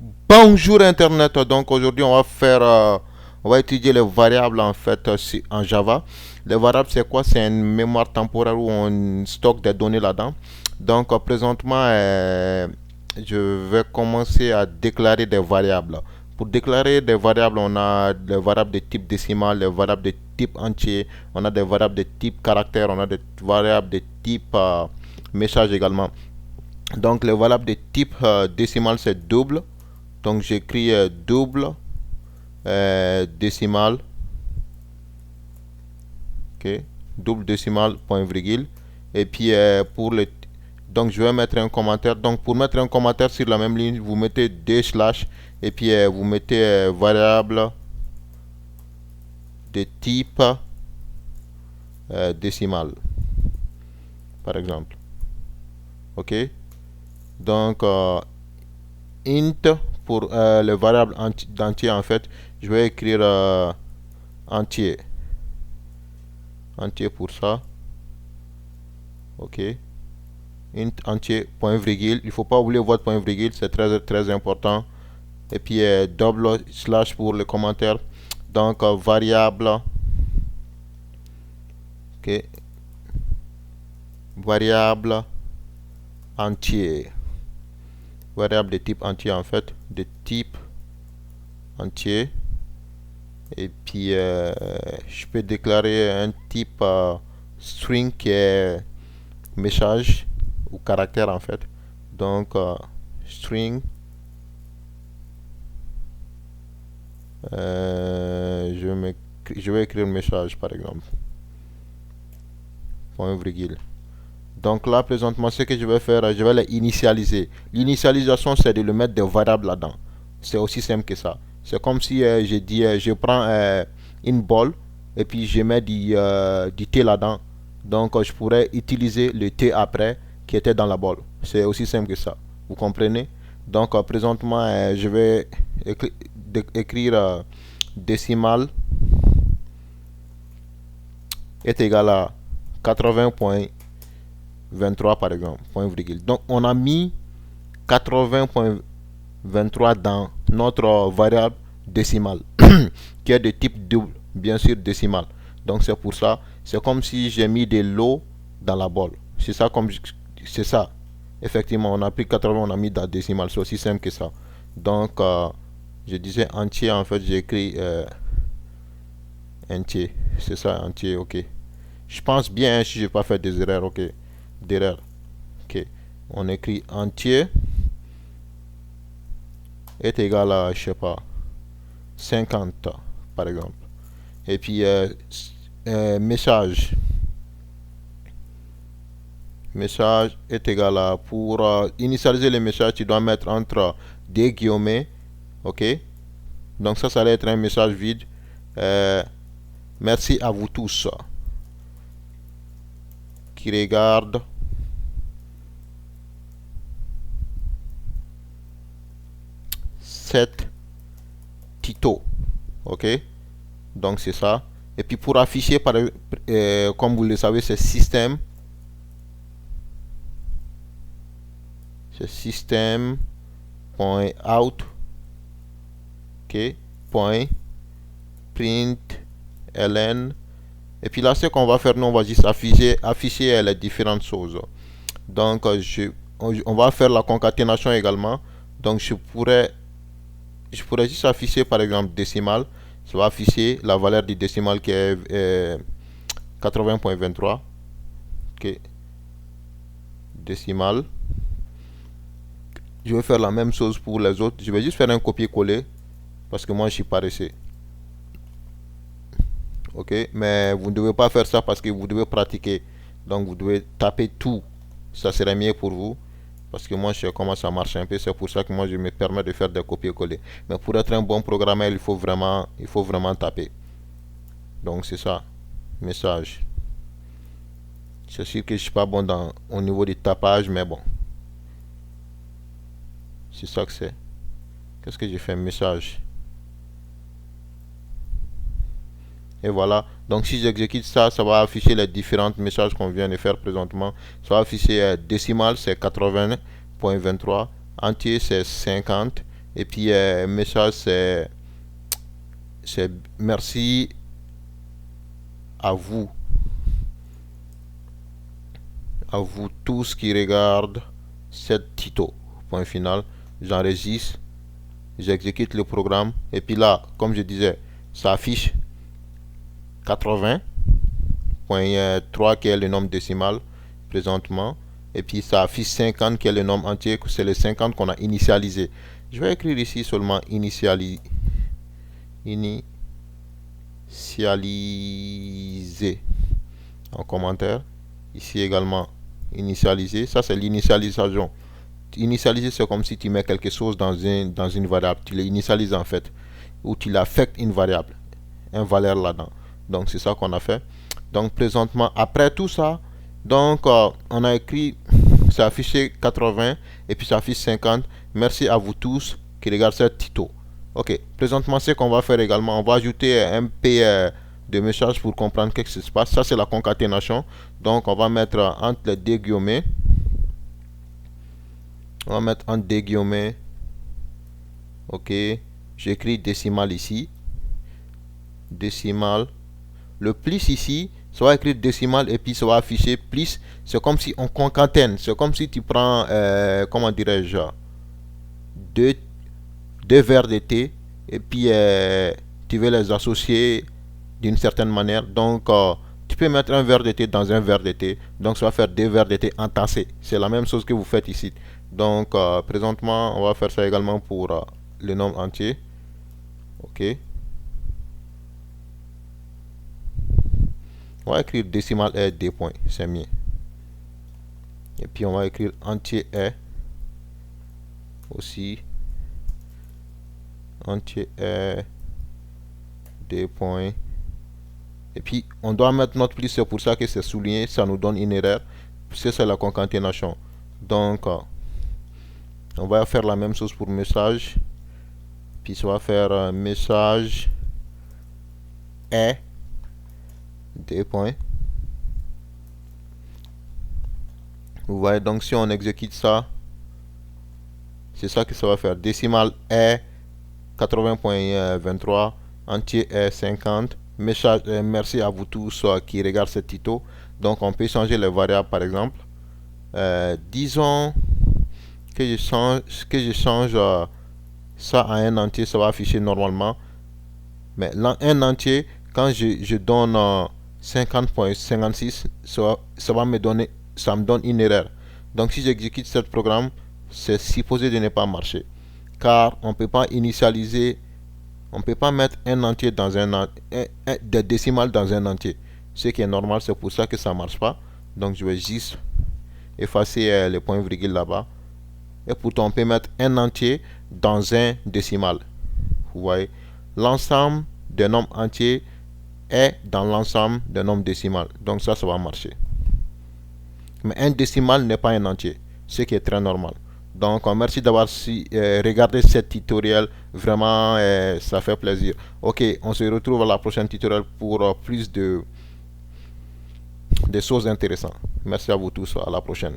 Bonjour Internet, donc aujourd'hui on va étudier les variables en fait en Java. Les variables c'est quoi? C'est une mémoire temporaire où on stocke des données là-dedans. Donc présentement je vais commencer à déclarer des variables. Pour déclarer des variables, on a des variables de type décimal, des variables de type entier, on a des variables de type caractère, on a des variables de type message également. Donc les variables de type décimal c'est double. Donc j'écris double décimal, ok, double décimal point virgule. Et puis donc je vais mettre un commentaire. Donc pour mettre un commentaire sur la même ligne, vous mettez d slash et puis vous mettez variable de type décimal, par exemple. Ok. Donc int pour les variables d'entier en fait, je vais écrire entier pour ça. Ok, int entier point virgule, il faut pas oublier votre point virgule, c'est très important. Et puis double slash pour le commentaire. Donc variable, ok, variable entier, variable de type entier en fait, de type entier. Et puis je peux déclarer un type string qui est message ou caractère en fait. Donc string, je vais écrire message par exemple, point virgule. Donc là présentement ce que je vais faire, je vais les initialiser. L'initialisation c'est de le mettre des variables là-dedans. C'est aussi simple que ça. C'est comme si je dis je prends une bolle et puis je mets du thé là-dedans. Donc je pourrais utiliser le thé après qui était dans la bolle. C'est aussi simple que ça. Vous comprenez? Donc présentement je vais écrire décimal est égal à 80.23 par exemple, point virgule. Donc on a mis 80.23 dans notre variable décimale qui est de type double, bien sûr décimal. Donc c'est pour ça, c'est comme si j'ai mis de l'eau dans la bolle. C'est ça. Effectivement, on a pris 80, on a mis dans décimal. C'est aussi simple que ça. Donc je disais entier, en fait j'ai écrit entier. C'est ça, entier, ok. Je pense bien si je n'ai pas fait des erreurs, ok. D'erreurs. Ok. On écrit entier est égal à, je sais pas, 50 par exemple. Et puis message est égal à, pour initialiser le message tu dois mettre entre des guillemets, ok. Donc ça va être un message vide. Merci à vous tous qui regardent cette tuto, ok. Donc c'est ça. Et puis pour afficher comme vous le savez c'est système, point out, ok, point print ln. Et puis là ce qu'on va faire, nous on va juste afficher les différentes choses. Donc on va faire la concaténation également. Donc je pourrais juste afficher par exemple décimal. Ça va afficher la valeur du décimal qui est 80.23, ok, décimal. Je vais faire la même chose pour les autres. Je vais juste faire un copier-coller parce que moi je suis paresseux. Ok, mais vous ne devez pas faire ça parce que vous devez pratiquer. Donc vous devez taper tout. Ça serait mieux pour vous. Parce que moi je sais comment ça marche un peu. C'est pour ça que moi je me permets de faire des copier-coller. Mais pour être un bon programmeur, il faut vraiment taper. Donc c'est ça. Message. C'est sûr que je ne suis pas bon au niveau du tapage, mais bon. C'est ça que c'est. Qu'est-ce que j'ai fait? Message. Et voilà. Donc si j'exécute ça, ça va afficher les différents messages qu'on vient de faire présentement. Ça va afficher décimal, c'est 80.23. Entier, c'est 50. Et puis message c'est merci à vous tous qui regardent cette tuto. Point final. J'enregistre, j'exécute le programme et puis là, comme je disais, ça affiche 80.3 qui est le nombre décimal présentement, et puis ça affiche 50 qui est le nombre entier, c'est le 50 qu'on a initialisé. Je vais écrire ici seulement initialiser en commentaire. Ici également initialiser, ça c'est l'initialisation. Initialiser, c'est comme si tu mets quelque chose dans une variable, tu l'initialises en fait, ou tu l'affectes une variable, un valeur là-dedans. Donc c'est ça qu'on a fait. Donc présentement, après tout ça, donc on a écrit, ça affiché 80 et puis ça affiche 50. Merci à vous tous qui regardent cette tuto. Ok, présentement ce qu'on va faire également, on va ajouter un P de message pour comprendre qu'est-ce qui se passe. Ça c'est la concaténation. Donc on va mettre entre les deux guillemets. On va mettre entre deux guillemets. Ok, j'écris décimal ici. Décimal. Le plus ici, ça va écrire décimal et puis ça va afficher plus. C'est comme si on concatène. C'est comme si tu prends, comment dirais-je, deux verres de thé et puis tu veux les associer d'une certaine manière. Donc, tu peux mettre un verre de thé dans un verre de thé. Donc, ça va faire deux verres de thé entassés. C'est la même chose que vous faites ici. Donc, présentement, on va faire ça également pour le nombre entier. Ok. On va écrire décimal est 2 points, c'est mieux. Et puis on va écrire entier est aussi. Entier est 2 points. Et puis on doit mettre notre plus, c'est pour ça que c'est souligné, ça nous donne une erreur. C'est la concaténation. Donc on va faire la même chose pour message. Puis ça va faire message est 2 points. Vous voyez, donc si on exécute ça, c'est ça que ça va faire. Décimal est 80.23, entier est 50. Message, merci à vous tous qui regardent cette tuto. Donc on peut changer les variables par exemple. Disons que je change ça à un entier, ça va afficher normalement. Mais là, un entier, quand je donne 50.56, ça va me donner, ça me donne une erreur. Donc si j'exécute ce programme, c'est supposé de ne pas marcher, car on ne peut pas initialiser, on ne peut pas mettre un entier dans des décimales dans un entier. Ce qui est normal, c'est pour ça que ça ne marche pas. Donc je vais juste effacer le point virgule là-bas. Et pourtant on peut mettre un entier dans un décimal. Vous voyez, l'ensemble des nombres entiers est dans l'ensemble des nombres décimales. Donc ça va marcher. Mais un décimal n'est pas un entier, ce qui est très normal. Donc merci d'avoir regardé ce tutoriel. Vraiment, ça fait plaisir. Ok, on se retrouve à la prochaine tutoriel pour plus de choses intéressantes. Merci à vous tous. À la prochaine.